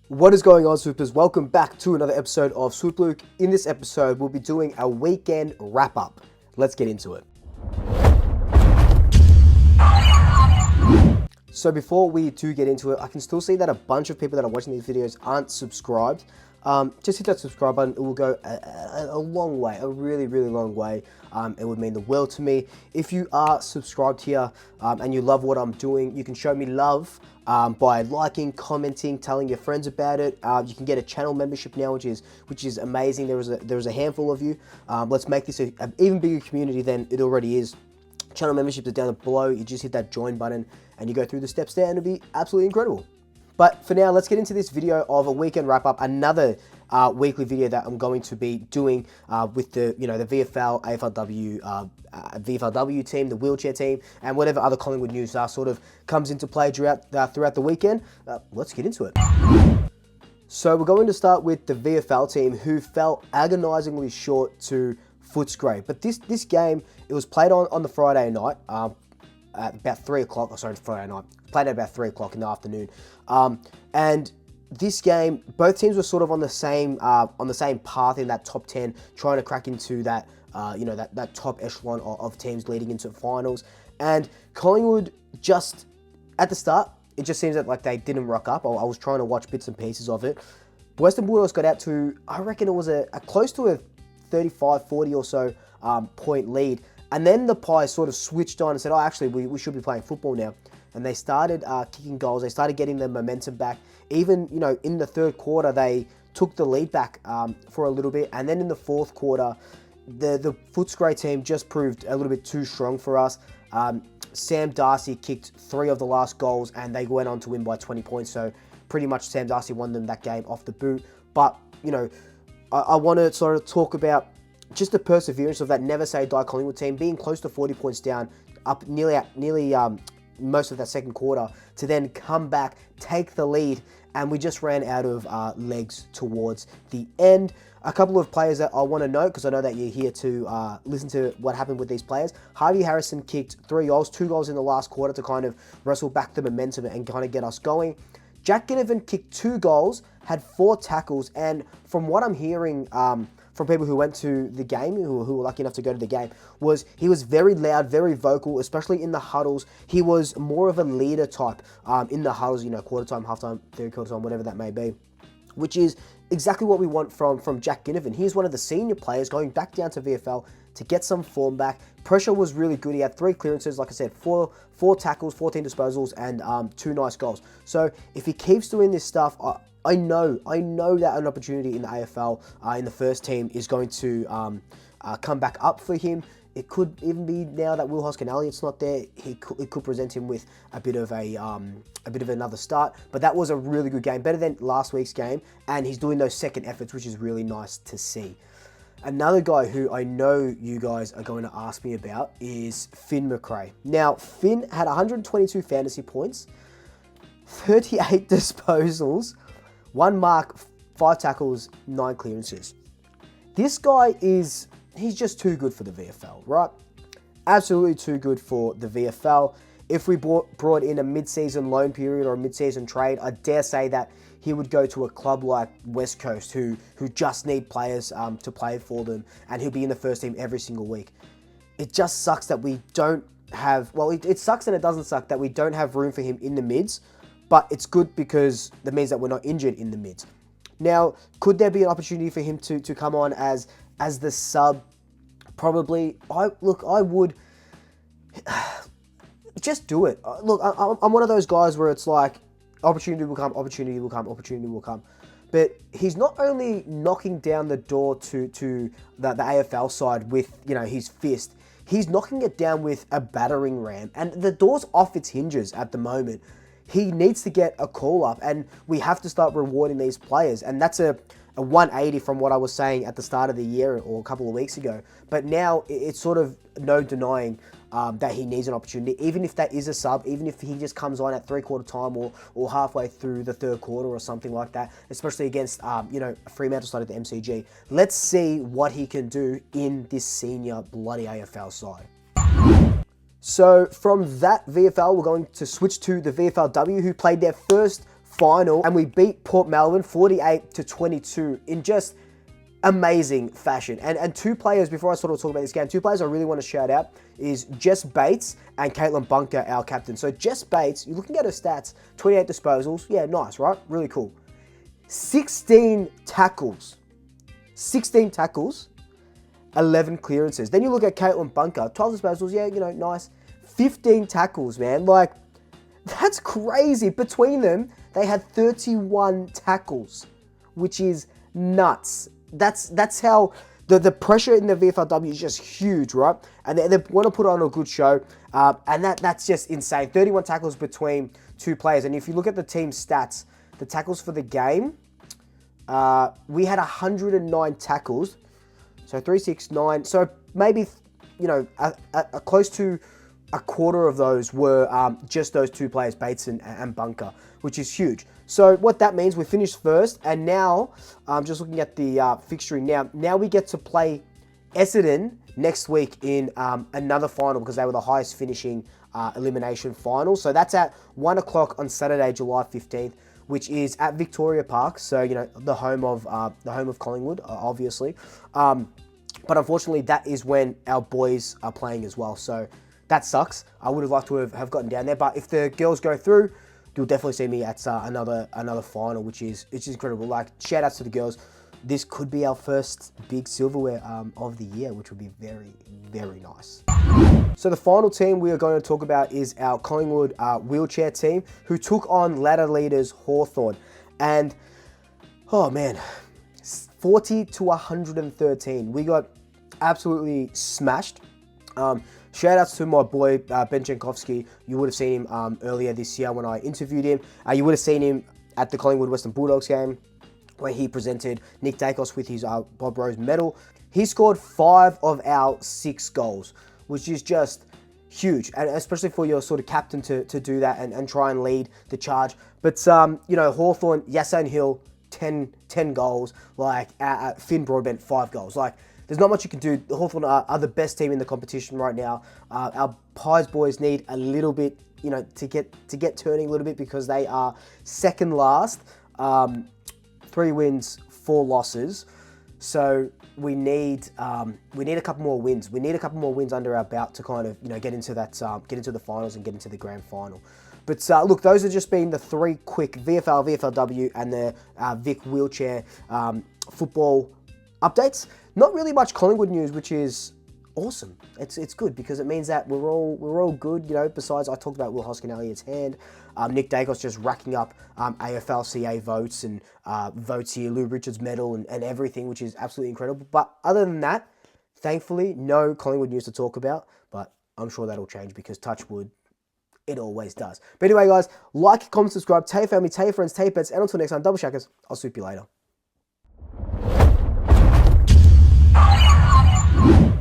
What is going on, Swoopers? Welcome back to another episode of Swoop Luke. In this episode, we'll be doing a weekend wrap-up. Let's get into it. So before we do get into it, I can still see that a bunch of people that are watching these videos aren't subscribed. Just hit that subscribe button. It will go a long way, a really long way. It would mean the world to me. If you are subscribed here and you love what I'm doing, you can show me love by liking, commenting, telling your friends about it. You can get a channel membership now, which is amazing. There is a handful of you. Let's make this an even bigger community than it already is. Channel memberships are down below. You just hit that join button and you go through the steps there, and it'll be absolutely incredible. But for now, let's get into this video of a weekend wrap up, another weekly video that I'm going to be doing with the VFL, AFLW, VFLW team, the wheelchair team, and whatever other Collingwood news sort of comes into play throughout the weekend. Let's get into it. So we're going to start with the VFL team, who fell agonisingly short to Footscray. But this game, it was played on the Friday night. At about 3 o'clock, Friday night, played at about 3 o'clock in the afternoon. And this game, both teams were sort of on the same path in that top 10, trying to crack into that, that top echelon of teams leading into finals. And Collingwood, just at the start, it just seems that like they didn't rock up. I was trying to watch bits and pieces of it. Western Bulldogs got out to, I reckon it was a close to a 35, 40 or so point lead. And then the Pies sort of switched on and said, oh, actually, we should be playing football now. And they started kicking goals. They started getting their momentum back. Even, in the third quarter, they took the lead back for a little bit. And then in the fourth quarter, the Footscray team just proved a little bit too strong for us. Sam Darcy kicked 3 of the last goals, and they went on to win by 20 points. So pretty much Sam Darcy won them that game off the boot. But, I want to sort of talk about just the perseverance of that never say die Collingwood team, being close to 40 points down, up nearly most of that second quarter, to then come back, take the lead, and we just ran out of legs towards the end. A couple of players that I want to note, because I know that you're here to listen to what happened with these players. Harvey Harrison kicked 3 goals, 2 goals in the last quarter to kind of wrestle back the momentum and kind of get us going. Jack Ginnivan kicked 2 goals, had 4 tackles, and from what I'm hearing from people who went to the game, who were lucky enough to go to the game, was he was very loud, very vocal, especially in the huddles. He was more of a leader type in the huddles, quarter time, half time, third quarter time, whatever that may be, which is exactly what we want from Jack Ginnivan. He's one of the senior players going back down to VFL to get some form back. Pressure was really good. He had 3 clearances, like I said, 4 tackles, 14 disposals, and 2 nice goals. So if he keeps doing this stuff, I know that an opportunity in the AFL, in the first team, is going to come back up for him. It could even be now that Will Hoskin-Elliott's not there. It could present him with a bit of another start. But that was a really good game, better than last week's game, and he's doing those second efforts, which is really nice to see. Another guy who I know you guys are going to ask me about is Finn McRae. Now, Finn had 122 fantasy points, 38 disposals, 1 mark, 5 tackles, 9 clearances. This guy he's just too good for the VFL, right? Absolutely too good for the VFL. If we brought in a mid-season loan period or a mid-season trade, I dare say that he would go to a club like West Coast who just need players to play for them, and he'll be in the first team every single week. It just sucks that we don't have, well, it sucks and it doesn't suck that we don't have room for him in the mids, but it's good because that means that we're not injured in the mids. Now, could there be an opportunity for him to come on as the sub? Probably. I would just do it. Look, I'm one of those guys where it's like, opportunity will come, opportunity will come, opportunity will come. But he's not only knocking down the door to the AFL side with, his fist, he's knocking it down with a battering ram. And the door's off its hinges at the moment. He needs to get a call up, and we have to start rewarding these players. And that's a 180 from what I was saying at the start of the year or a couple of weeks ago. But now it's sort of no denying that he needs an opportunity, even if that is a sub, even if he just comes on at 3/4 time or halfway through the third quarter or something like that, especially against, Fremantle side of the MCG. Let's see what he can do in this senior bloody AFL side. So from that VFL, we're going to switch to the VFLW, who played their first final, and we beat Port Melbourne 48-22 in just amazing fashion. And two players, before I sort of talk about this game, two players I really want to shout out is Jess Bates and Caitlin Bunker, our captain. So Jess Bates, you're looking at her stats, 28 disposals. Yeah, nice, right? Really cool. 16 tackles. 16 tackles, 11 clearances. Then you look at Caitlin Bunker, 12 disposals. Yeah, you know, nice. 15 tackles, man. Like, that's crazy. Between them, they had 31 tackles, which is nuts. That's how the pressure in the VFLW is just huge, right? And they want to put on a good show, and that's just insane. 31 tackles between two players. And if you look at the team stats, the tackles for the game, we had 109 tackles, so 369. So maybe, you know, a close to a quarter of those were just those two players, Bates and Bunker, which is huge. So what that means, we finished first, and now, just looking at the fixturing now we get to play Essendon next week in another final, because they were the highest finishing elimination final. So that's at 1 o'clock on Saturday, July 15th, which is at Victoria Park. So, you know, the home of Collingwood, obviously. But unfortunately, that is when our boys are playing as well. So that sucks. I would have liked to have gotten down there, but if the girls go through, you'll definitely see me at another final, which is incredible. Like, shout outs to the girls. This could be our first big silverware of the year, which would be very, very nice. So the final team we are going to talk about is our Collingwood Wheelchair team, who took on ladder leaders Hawthorn. And, oh man, 40-113. We got absolutely smashed. Shout outs to my boy, Ben Jankowski. You would have seen him earlier this year when I interviewed him. You would have seen him at the Collingwood Western Bulldogs game, where he presented Nick Dacos with his Bob Rose medal. He scored 5 of our 6 goals, which is just huge, and especially for your sort of captain to do that and try and lead the charge. But, you know, Hawthorn, Yassine Hill, 10 goals. Like, Finn Broadbent, 5 goals. Like, there's not much you can do. Hawthorn are the best team in the competition right now. Our Pies boys need a little bit, you know, to get turning a little bit, because they are second last, 3 wins, 4 losses. So we need a couple more wins. We need a couple more wins under our belt to kind of, you know, get into the finals and get into the grand final. But look, those have just been the 3 quick VFL, VFLW, and the Vic Wheelchair football updates. Not really much Collingwood news, which is awesome. It's good, because it means that we're all good, you know. Besides, I talked about Will Hoskin Elliott's hand. Nick Dacos just racking up AFLCA votes and votes here, Lou Richards medal and everything, which is absolutely incredible. But other than that, thankfully, no Collingwood news to talk about. But I'm sure that'll change, because touch wood, it always does. But anyway, guys, like, comment, subscribe, tell your family, tell your friends, tell your pets, and until next time, double shackers, I'll swoop you later.